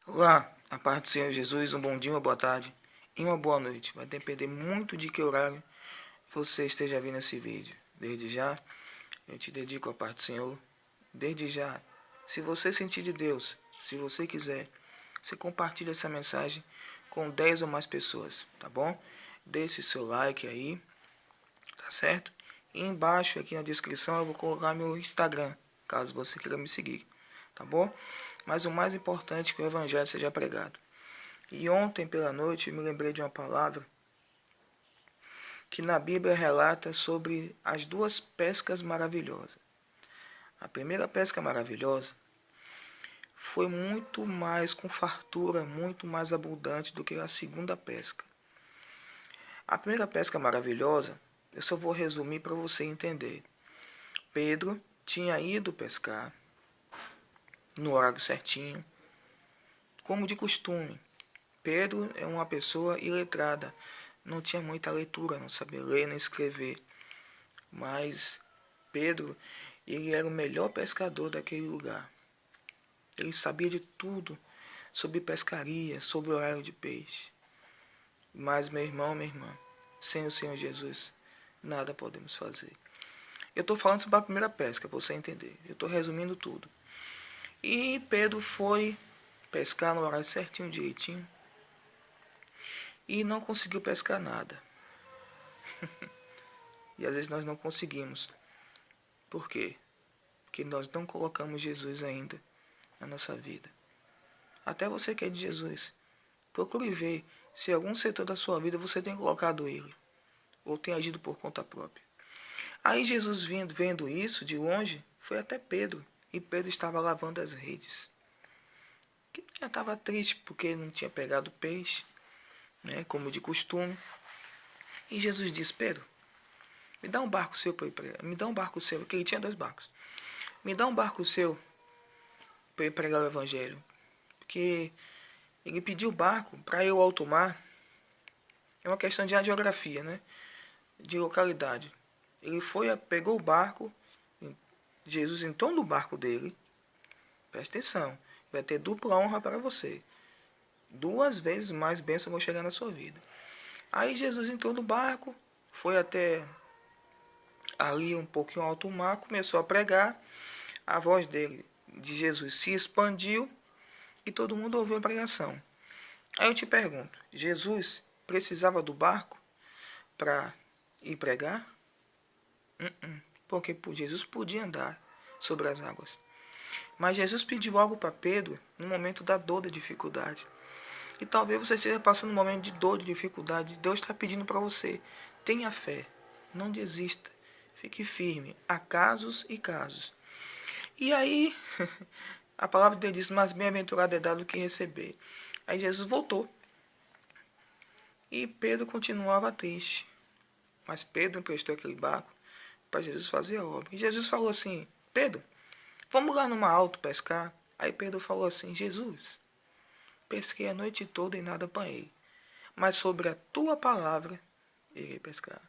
Olá, a paz do Senhor Jesus, um bom dia, uma boa tarde e uma boa noite. Vai depender muito de que horário você esteja vendo esse vídeo. Desde já, eu te dedico a paz do Senhor. Desde já, se você sentir de Deus, se você quiser, você compartilha essa mensagem com 10 ou mais pessoas, tá bom? Deixe seu like aí, tá certo? E embaixo aqui na descrição eu vou colocar meu Instagram, caso você queira me seguir, tá bom? Mas o mais importante é que o evangelho seja pregado. E ontem pela noite eu me lembrei de uma palavra que na Bíblia relata sobre as duas pescas maravilhosas. A primeira pesca maravilhosa foi muito mais com fartura, muito mais abundante do que a segunda pesca. A primeira pesca maravilhosa, eu só vou resumir para você entender. Pedro tinha ido pescar no horário certinho, como de costume. Pedro é uma pessoa iletrada, não tinha muita leitura, não sabia ler nem escrever. Mas Pedro, ele era o melhor pescador daquele lugar. Ele sabia de tudo sobre pescaria, sobre o horário de peixe. Mas meu irmão, minha irmã, sem o Senhor Jesus, nada podemos fazer. Eu estou falando sobre a primeira pesca, para você entender. Eu estou resumindo tudo. E Pedro foi pescar no horário certinho, direitinho, e não conseguiu pescar nada. E às vezes nós não conseguimos. Por quê? Porque nós não colocamos Jesus ainda na nossa vida. Até você que é de Jesus, procure ver se em algum setor da sua vida você tem colocado ele, ou tem agido por conta própria. Aí Jesus, vendo isso de longe, foi até Pedro, e Pedro estava lavando as redes. Que já estava triste porque não tinha pegado peixe, né, como de costume. E Jesus disse: Pedro, me dá um barco seu para ir pregar. Me dá um barco seu, porque ele tinha 2 barcos. Me dá um barco seu para ir pregar o evangelho. Porque ele pediu o barco para ir ao alto mar. É uma questão de geografia, né? De localidade. Ele pegou o barco, Jesus entrou no barco dele. Presta atenção, vai ter dupla honra para você. 2 vezes mais bênção vão chegar na sua vida. Aí Jesus entrou no barco, foi até ali um pouquinho alto mar, começou a pregar. A voz de Jesus se expandiu e todo mundo ouviu a pregação. Aí eu te pergunto, Jesus precisava do barco para ir pregar? Porque Jesus podia andar sobre as águas. Mas Jesus pediu algo para Pedro no momento da dor, da dificuldade. E talvez você esteja passando um momento de dor, de dificuldade. Deus está pedindo para você: tenha fé, não desista, fique firme. Há casos e casos. E aí, a palavra de Deus diz: mas bem-aventurado é dado do que receber. Aí Jesus voltou. E Pedro continuava triste. Mas Pedro emprestou aquele barco para Jesus fazer a obra. E Jesus falou assim: Pedro, vamos lá numa alto pescar? Aí Pedro falou assim: Jesus, pesquei a noite toda e nada apanhei, mas sobre a tua palavra irei pescar.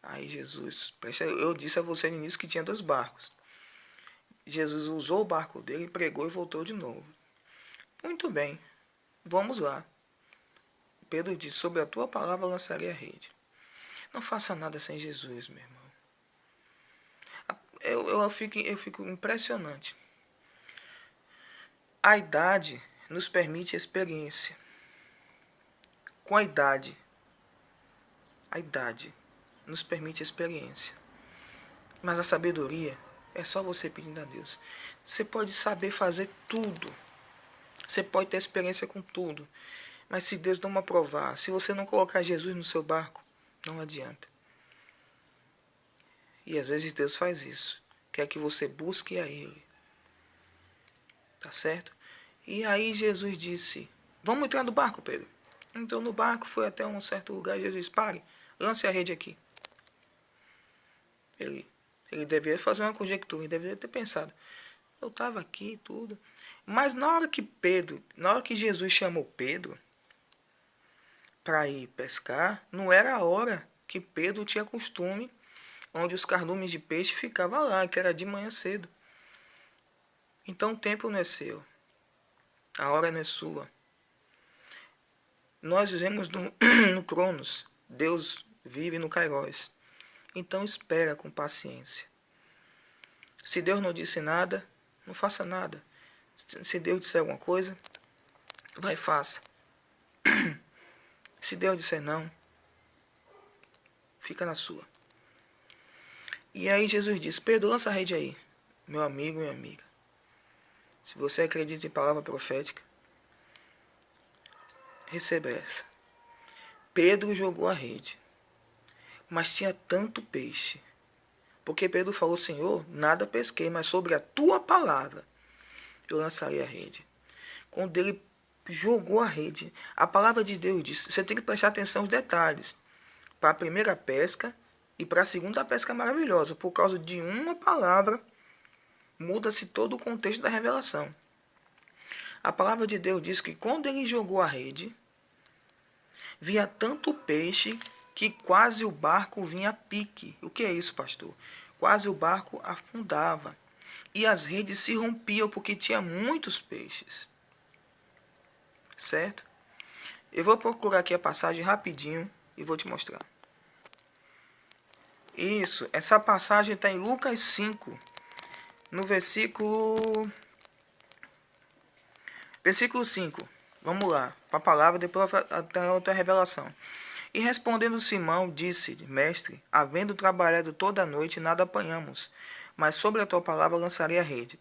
Aí Jesus, eu disse a você no início que tinha 2 barcos. Jesus usou o barco dele, pregou e voltou de novo. Muito bem, vamos lá. Pedro disse: sobre a tua palavra lançarei a rede. Não faça nada sem Jesus, meu irmão. Eu fico impressionante. A idade nos permite experiência. Com a idade nos permite experiência. Mas a sabedoria é só você pedindo a Deus. Você pode saber fazer tudo. Você pode ter experiência com tudo. Mas se Deus não aprovar, se você não colocar Jesus no seu barco, não adianta. E às vezes Deus faz isso. Quer que você busque a Ele. Tá certo? E aí Jesus disse: vamos entrar no barco, Pedro. Entrou no barco, foi até um certo lugar. Jesus: pare, lance a rede aqui. Ele deveria fazer uma conjectura, ele deveria ter pensado: eu estava aqui e tudo. Mas na hora que Jesus chamou Pedro para ir pescar, não era a hora que Pedro tinha costume, onde os cardumes de peixe ficavam lá, que era de manhã cedo. Então o tempo não é seu. A hora não é sua. Nós vivemos no Cronos. Deus vive no Kairos. Então espera com paciência. Se Deus não disse nada, não faça nada. Se Deus disser alguma coisa, vai e faça. Se Deus disser não, fica na sua. E aí Jesus disse: Pedro, lança a rede aí. Meu amigo, minha amiga. Se você acredita em palavra profética, receba essa. Pedro jogou a rede, mas tinha tanto peixe. Porque Pedro falou: Senhor, nada pesquei, mas sobre a tua palavra eu lançarei a rede. Quando ele jogou a rede, a palavra de Deus diz: você tem que prestar atenção aos detalhes. Para a primeira pesca e para a segunda pesca maravilhosa. Por causa de uma palavra, muda-se todo o contexto da revelação. A palavra de Deus diz que quando ele jogou a rede, via tanto peixe que quase o barco vinha a pique. O que é isso, pastor? Quase o barco afundava. E as redes se rompiam porque tinha muitos peixes. Certo? Eu vou procurar aqui a passagem rapidinho e vou te mostrar. Isso, essa passagem está em Lucas 5, no versículo 5. Vamos lá, para a palavra, depois até outra revelação. E respondendo Simão, disse-lhe: Mestre, havendo trabalhado toda a noite, nada apanhamos, mas sobre a tua palavra lançarei a rede.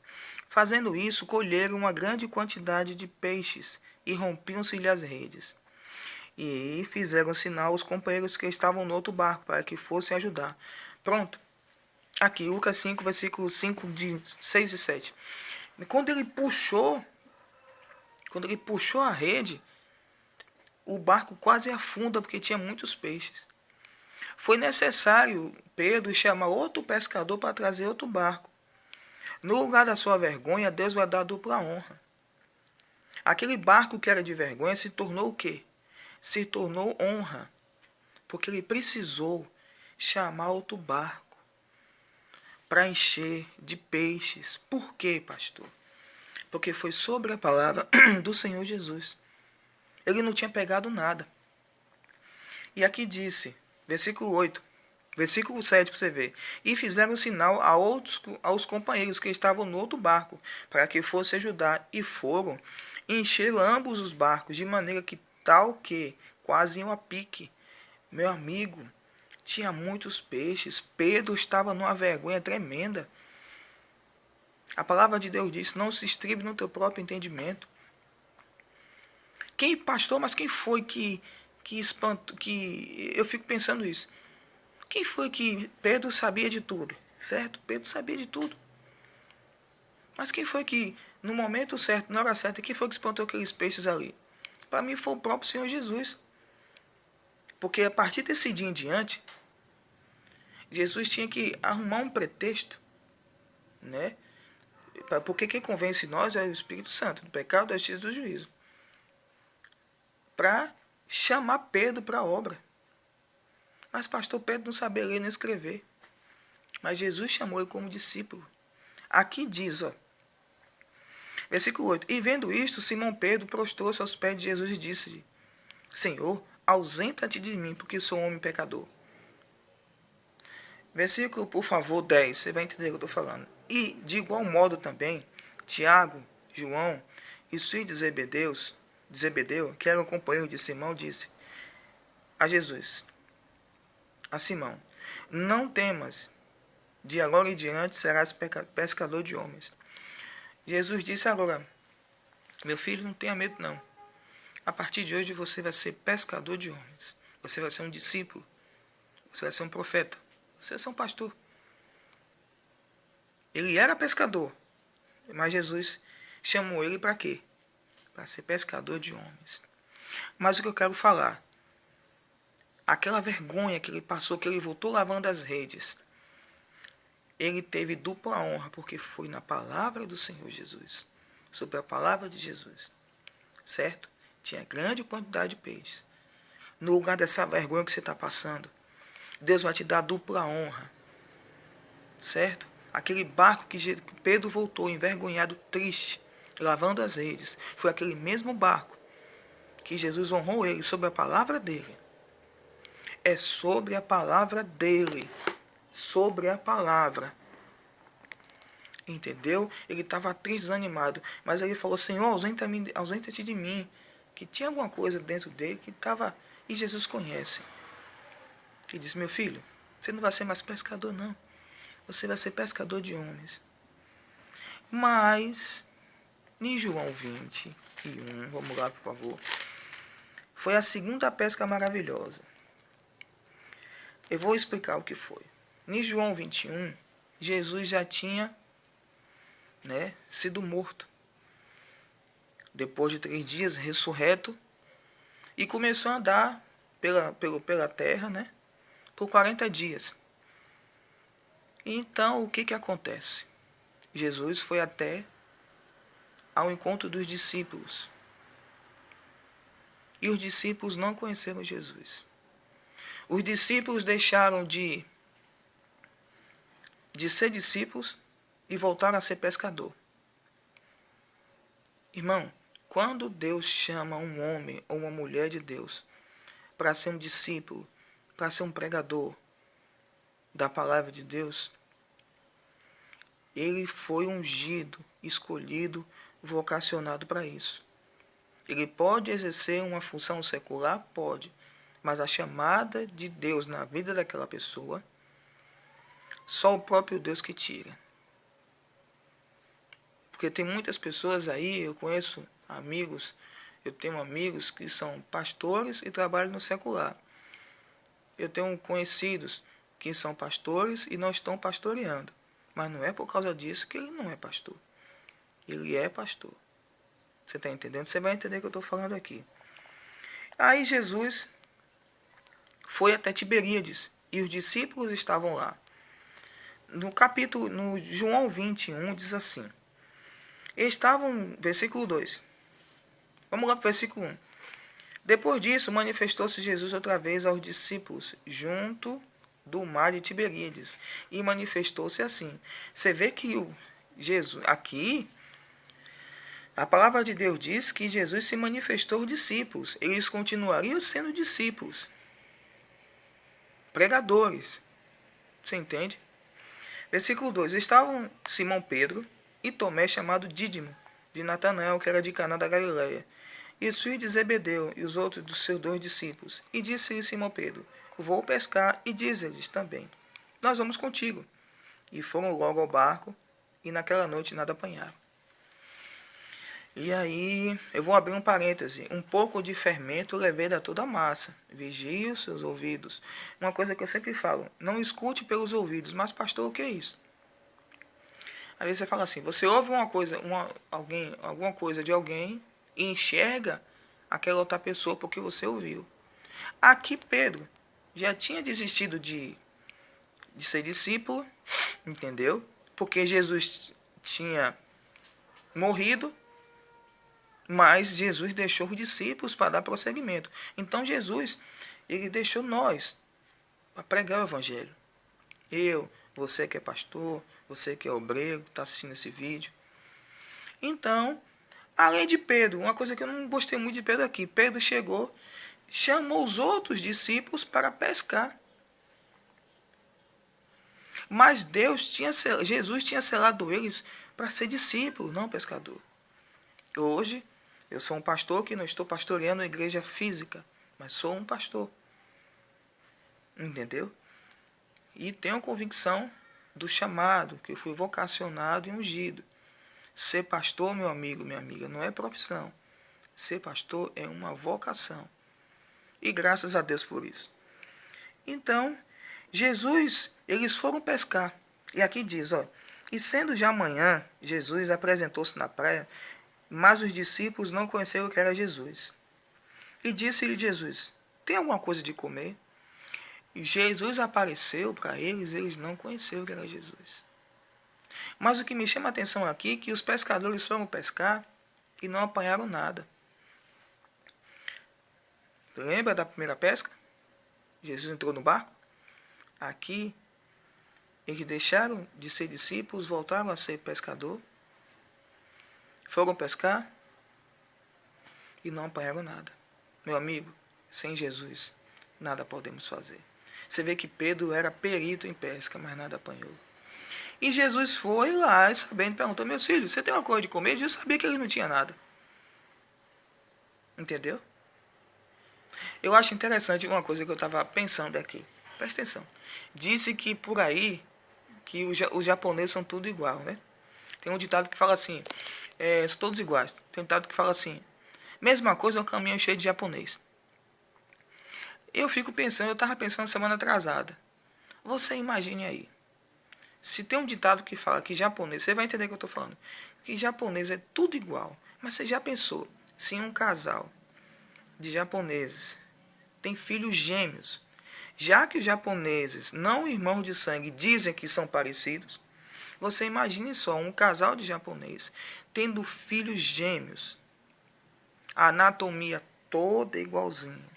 Fazendo isso, colheram uma grande quantidade de peixes, e rompiam-se-lhe as redes. E fizeram sinal aos companheiros que estavam no outro barco, para que fossem ajudar. Pronto. Aqui, Lucas 5, versículo 5, de 6 e 7. Quando ele puxou a rede, o barco quase afunda, porque tinha muitos peixes. Foi necessário Pedro chamar outro pescador para trazer outro barco. No lugar da sua vergonha, Deus vai dar dupla honra. Aquele barco que era de vergonha se tornou o quê? Se tornou honra, porque ele precisou chamar outro barco para encher de peixes. Por quê, pastor? Porque foi sobre a palavra do Senhor Jesus. Ele não tinha pegado nada. E aqui disse, versículo 8, versículo 7 para você ver. E fizeram sinal aos companheiros que estavam no outro barco, para que fosse ajudar. E foram, e encheram ambos os barcos, de maneira que tal que quase iam a pique. Meu amigo, tinha muitos peixes. Pedro estava numa vergonha tremenda. A palavra de Deus diz: não se estribe no teu próprio entendimento. Pastor, mas quem foi que espantou? Que eu fico pensando isso. Quem foi que Pedro sabia de tudo? Certo? Pedro sabia de tudo. Mas quem foi que, no momento certo, na hora certa, quem foi que espantou aqueles peixes ali? Para mim foi o próprio Senhor Jesus. Porque a partir desse dia em diante, Jesus tinha que arrumar um pretexto, né? Porque quem convence nós é o Espírito Santo, do pecado, da justiça e do juízo. Para chamar Pedro para a obra. Mas pastor Pedro não sabia ler nem escrever. Mas Jesus chamou ele como discípulo. Aqui diz, ó, versículo 8. E vendo isto, Simão Pedro prostrou-se aos pés de Jesus e disse-lhe: Senhor, ausenta-te de mim, porque sou um homem pecador. Versículo, por favor, 10. Você vai entender o que eu estou falando. E, de igual modo também, Tiago, João e os filhos de Zebedeu, que eram companheiros de Simão, disse a Jesus, a Simão: não temas, de agora em diante serás pescador de homens. Jesus disse agora: meu filho, não tenha medo não. A partir de hoje você vai ser pescador de homens. Você vai ser um discípulo. Você vai ser um profeta. Você vai ser um pastor. Ele era pescador, mas Jesus chamou ele para quê? Para ser pescador de homens. Mas o que eu quero falar, aquela vergonha que ele passou, que ele voltou lavando as redes, ele teve dupla honra, porque foi na palavra do Senhor Jesus, sobre a palavra de Jesus, certo? Tinha grande quantidade de peixes. No lugar dessa vergonha que você está passando, Deus vai te dar dupla honra, certo? Aquele barco que Pedro voltou envergonhado, triste, lavando as redes. Foi aquele mesmo barco que Jesus honrou ele sobre a palavra dele. É sobre a palavra dele. Sobre a palavra. Entendeu? Ele estava triste, desanimado. Mas ele falou, Senhor, ausenta-te de mim. Que tinha alguma coisa dentro dele que estava... E Jesus conhece. E disse, meu filho, você não vai ser mais pescador, não. Você vai ser pescador de homens. Mas, em João 21, vamos lá, por favor. Foi a segunda pesca maravilhosa. Eu vou explicar o que foi. Em João 21, Jesus já tinha sido morto. Depois de 3 dias, ressurreto. E começou a andar pela terra, por 40 dias. Então, o que acontece? Jesus foi até ao encontro dos discípulos. E os discípulos não conheceram Jesus. Os discípulos deixaram de ser discípulos e voltaram a ser pescador. Irmão, quando Deus chama um homem ou uma mulher de Deus para ser um discípulo, para ser um pregador da palavra de Deus, ele foi ungido, escolhido, vocacionado para isso. Ele pode exercer uma função secular? Pode. Mas a chamada de Deus na vida daquela pessoa, só o próprio Deus que tira. Porque tem muitas pessoas aí, eu conheço amigos, eu tenho amigos que são pastores e trabalham no secular. Eu tenho conhecidos que são pastores e não estão pastoreando. Mas não é por causa disso que ele não é pastor. Ele é pastor. Você está entendendo? Você vai entender o que eu estou falando aqui. Aí Jesus foi até Tiberíades e os discípulos estavam lá. No João 21 diz assim. Versículo 2. Vamos lá para o versículo 1. Depois disso, manifestou-se Jesus outra vez aos discípulos, junto do mar de Tiberíades. E manifestou-se assim. Você vê que Jesus, aqui, a palavra de Deus diz que Jesus se manifestou aos discípulos. Eles continuariam sendo discípulos. Pregadores. Você entende? Versículo 2. Estavam Simão Pedro e Tomé, chamado Dídimo, de Natanael, que era de Caná da Galileia, e os filhos de Zebedeu e os outros dos seus 2 discípulos. E disse-lhe Simão Pedro, vou pescar, e diz-lhes também, nós vamos contigo. E foram logo ao barco, e naquela noite nada apanharam. E aí, eu vou abrir um parêntese. Um pouco de fermento leveda toda a massa. Vigie os seus ouvidos. Uma coisa que eu sempre falo, não escute pelos ouvidos. Mas, pastor, o que é isso? Às vezes você fala assim, você ouve alguma coisa de alguém e enxerga aquela outra pessoa porque você ouviu. Aqui Pedro já tinha desistido de ser discípulo, entendeu? Porque Jesus tinha morrido, mas Jesus deixou os discípulos para dar prosseguimento. Então Jesus, ele deixou nós para pregar o evangelho. Você que é pastor, você que é obreiro, está assistindo esse vídeo. Então, além de Pedro, uma coisa que eu não gostei muito de Pedro aqui, Pedro chegou, chamou os outros discípulos para pescar. Mas Jesus tinha selado eles para ser discípulo, não pescador. Hoje, eu sou um pastor que não estou pastoreando a igreja física, mas sou um pastor. Entendeu? E tenho convicção do chamado, que eu fui vocacionado e ungido. Ser pastor, meu amigo, minha amiga, não é profissão. Ser pastor é uma vocação. E graças a Deus por isso. Então, eles foram pescar. E aqui diz, e sendo já manhã, Jesus apresentou-se na praia, mas os discípulos não conheceram que era Jesus. E disse-lhe Jesus, tem alguma coisa de comer? E Jesus apareceu para eles, eles não conheceram que era Jesus. Mas o que me chama a atenção aqui é que os pescadores foram pescar e não apanharam nada. Lembra da primeira pesca? Jesus entrou no barco. Aqui, eles deixaram de ser discípulos, voltaram a ser pescador. Foram pescar e não apanharam nada. Meu amigo, sem Jesus, nada podemos fazer. Você vê que Pedro era perito em pesca, mas nada apanhou. E Jesus foi lá, sabendo, perguntou, meus filhos, você tem uma coisa de comer? Jesus sabia que ele não tinha nada. Entendeu? Eu acho interessante uma coisa que eu estava pensando aqui. Presta atenção. Disse que por aí, que os japoneses são tudo igual, né? Tem um ditado que fala assim, são todos iguais. Tem um ditado que fala assim, mesma coisa é um caminhão cheio de japonês. Eu estava pensando semana atrasada. Você imagine aí. Se tem um ditado que fala que japonês, você vai entender o que eu estou falando, que japonês é tudo igual. Mas você já pensou, se um casal de japoneses tem filhos gêmeos, já que os japoneses, não irmãos de sangue, dizem que são parecidos, você imagine só um casal de japonês tendo filhos gêmeos, a anatomia toda igualzinha,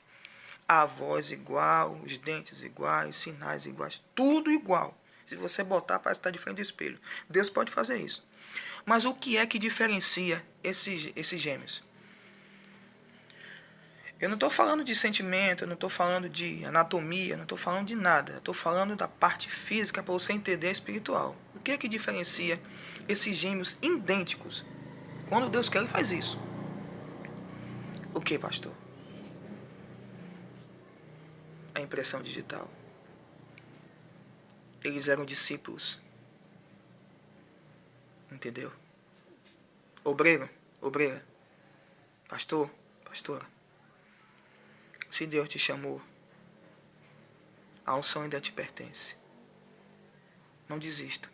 a voz igual, os dentes iguais, sinais iguais, tudo igual. Se você botar, parece estar de frente do espelho. Deus pode fazer isso. Mas o que é que diferencia esses gêmeos? Eu não estou falando de sentimento, eu não estou falando de anatomia, eu não estou falando de nada. Eu estou falando da parte física para você entender a espiritual. O que é que diferencia esses gêmeos idênticos? Quando Deus quer, Ele faz isso. O que, pastor? A impressão digital. Eles eram discípulos. Entendeu? Obreiro, obreira. Pastor, pastora. Se Deus te chamou, a unção ainda te pertence. Não desista.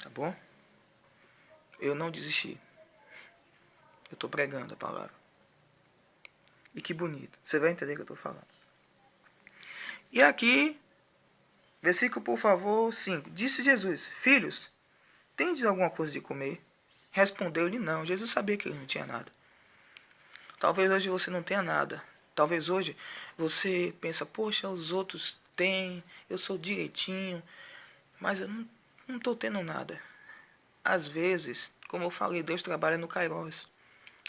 Tá bom? Eu não desisti. Eu estou pregando a palavra. E que bonito. Você vai entender o que eu estou falando. E aqui, versículo, por favor, 5. Disse Jesus, filhos, tendes alguma coisa de comer? Respondeu-lhe não. Jesus sabia que ele não tinha nada. Talvez hoje você não tenha nada. Talvez hoje você pensa, poxa, os outros têm, eu sou direitinho, mas eu não estou tendo nada. Às vezes, como eu falei, Deus trabalha no Kairos.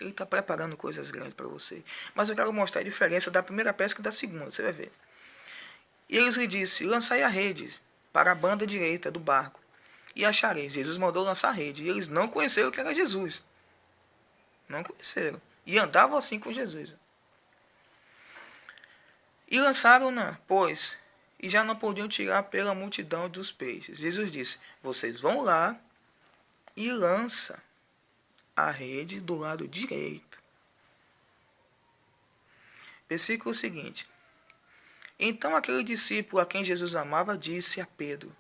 Ele está preparando coisas grandes para você. Mas eu quero mostrar a diferença da primeira pesca e da segunda, você vai ver. E eles lhe disse, lançai a rede para a banda direita do barco, e achareis. Jesus mandou lançar a rede, e eles não conheceram que era Jesus. Não conheceram. E andavam assim com Jesus. E lançaram-na, pois, e já não podiam tirar pela multidão dos peixes. Jesus disse, vocês vão lá e lança a rede do lado direito. Versículo seguinte. Então aquele discípulo a quem Jesus amava disse a Pedro,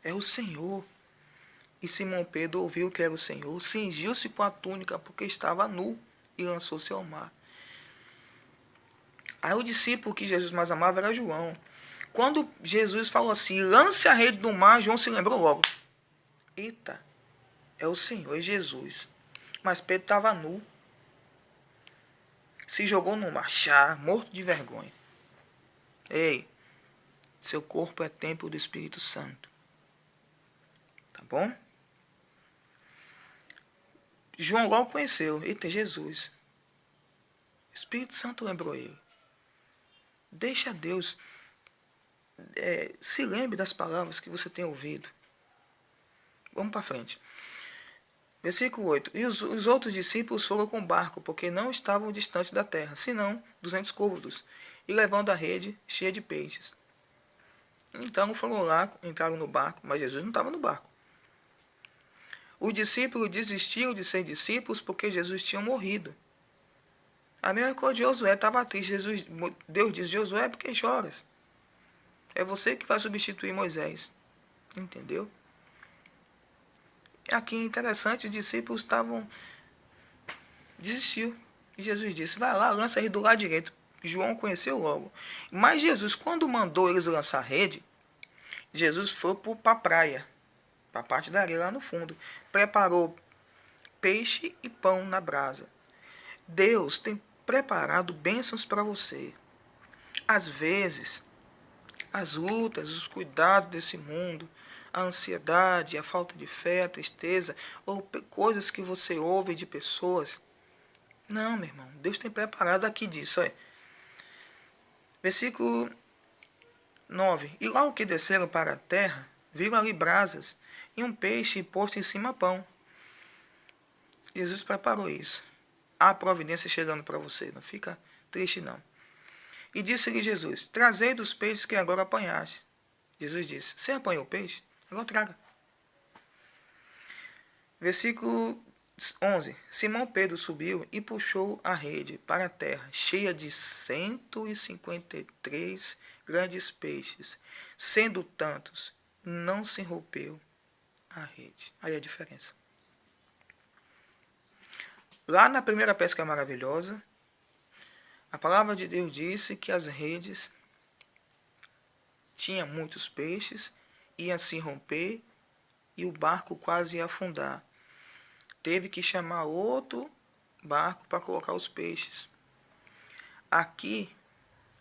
é o Senhor. E Simão Pedro ouviu que era o Senhor, cingiu-se com a túnica porque estava nu e lançou-se ao mar. Aí o discípulo que Jesus mais amava era João. Quando Jesus falou assim, lance a rede do mar, João se lembrou logo. Eita, é o Senhor, é Jesus. Mas Pedro estava nu. Se jogou no mar, morto de vergonha. Ei, seu corpo é templo do Espírito Santo. Tá bom? João logo conheceu. Eita, Jesus. O Espírito Santo lembrou ele. Deixa Deus. Se lembre das palavras que você tem ouvido. Vamos para frente. Versículo 8. E os outros discípulos foram com o barco, porque não estavam distantes da terra, senão 200 côvados, e levando a rede cheia de peixes. Então foram lá, entraram no barco, mas Jesus não estava no barco. Os discípulos desistiram de ser discípulos porque Jesus tinha morrido. A mesma coisa de Josué, estava triste. Deus disse, Josué, por que choras? É você que vai substituir Moisés. Entendeu? Aqui interessante, os discípulos desistiu. E Jesus disse, vai lá, lança a rede do lado direito. João conheceu logo. Mas Jesus, quando mandou eles lançar a rede, Jesus foi para a praia, para a parte da areia lá no fundo. Preparou peixe e pão na brasa. Deus tem preparado bênçãos para você. Às vezes, as lutas, os cuidados desse mundo, a ansiedade, a falta de fé, a tristeza, ou coisas que você ouve de pessoas. Não, meu irmão, Deus tem preparado aqui disso. Olha. Versículo 9. E logo que desceram para a terra, viram ali brasas e um peixe posto em cima pão. Jesus preparou isso. Há providência chegando para você, não fica triste não. E disse-lhe Jesus, trazei dos peixes que agora apanhaste. Jesus disse, você apanhou o peixe? Agora traga. Versículo 11. Simão Pedro subiu e puxou a rede para a terra, cheia de 153 grandes peixes. Sendo tantos, não se rompeu a rede. Aí a diferença. Lá na primeira pesca maravilhosa, a palavra de Deus disse que as redes tinham muitos peixes, iam se romper e o barco quase ia afundar. Teve que chamar outro barco para colocar os peixes. Aqui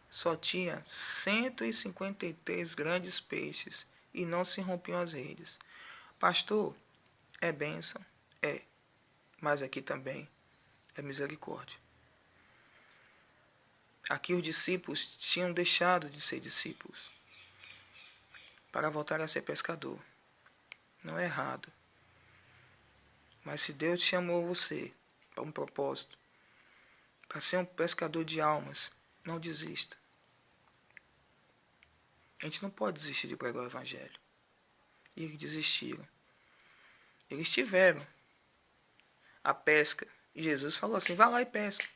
só tinha 153 grandes peixes e não se rompiam as redes. Pastor, é bênção? É, mas aqui também é misericórdia. Aqui os discípulos tinham deixado de ser discípulos para voltar a ser pescador. Não é errado. Mas se Deus chamou você para um propósito, para ser um pescador de almas, não desista. A gente não pode desistir de pregar o Evangelho. E eles desistiram. Eles tiveram a pesca. E Jesus falou assim, vá lá e pesca.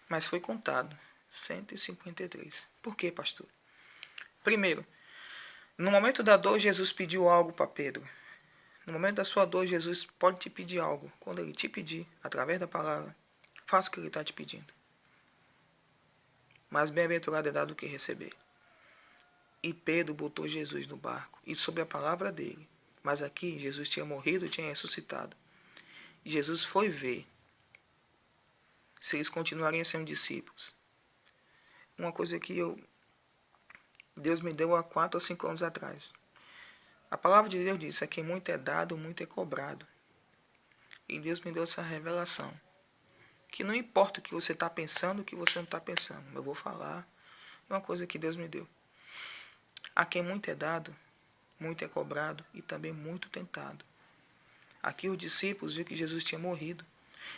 Mas foi contado 153. Por quê, pastor? Primeiro, no momento da dor, Jesus pediu algo para Pedro. No momento da sua dor, Jesus pode te pedir algo. Quando Ele te pedir, através da palavra, faça o que Ele está te pedindo. Mas bem-aventurado é dado o que receber. E Pedro botou Jesus no barco, e sobre a palavra dele. Mas aqui, Jesus tinha morrido e tinha ressuscitado. E Jesus foi ver se eles continuariam sendo discípulos. Uma coisa que Deus me deu há 4 ou 5 anos atrás. A palavra de Deus diz, a quem muito é dado, muito é cobrado. E Deus me deu essa revelação. Que não importa o que você está pensando, o que você não está pensando. Eu vou falar. É uma coisa que Deus me deu. A quem muito é dado, muito é cobrado e também muito tentado. Aqui os discípulos viram que Jesus tinha morrido.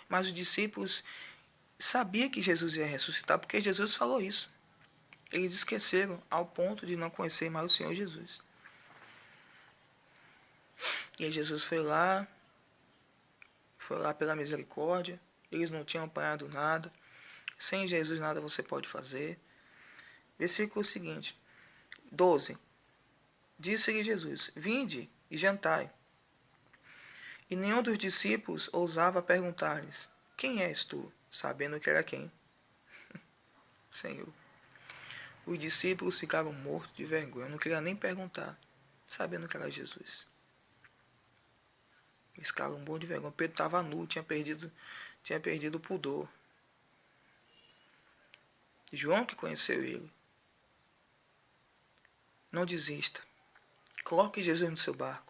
Mas os discípulos sabiam que Jesus ia ressuscitar porque Jesus falou isso. Eles esqueceram ao ponto de não conhecer mais o Senhor Jesus. E aí Jesus foi lá pela misericórdia. Eles não tinham apanhado nada. Sem Jesus nada você pode fazer. Versículo seguinte, 12. Disse-lhe Jesus, vinde e jantai. E nenhum dos discípulos ousava perguntar-lhes, quem és tu? Sabendo que era quem? Senhor. Os discípulos ficaram mortos de vergonha. Não queriam nem perguntar, sabendo que era Jesus. Eles ficaram mortos de vergonha. Pedro estava nu, tinha perdido o pudor. João que conheceu ele. Não desista. Coloque Jesus no seu barco.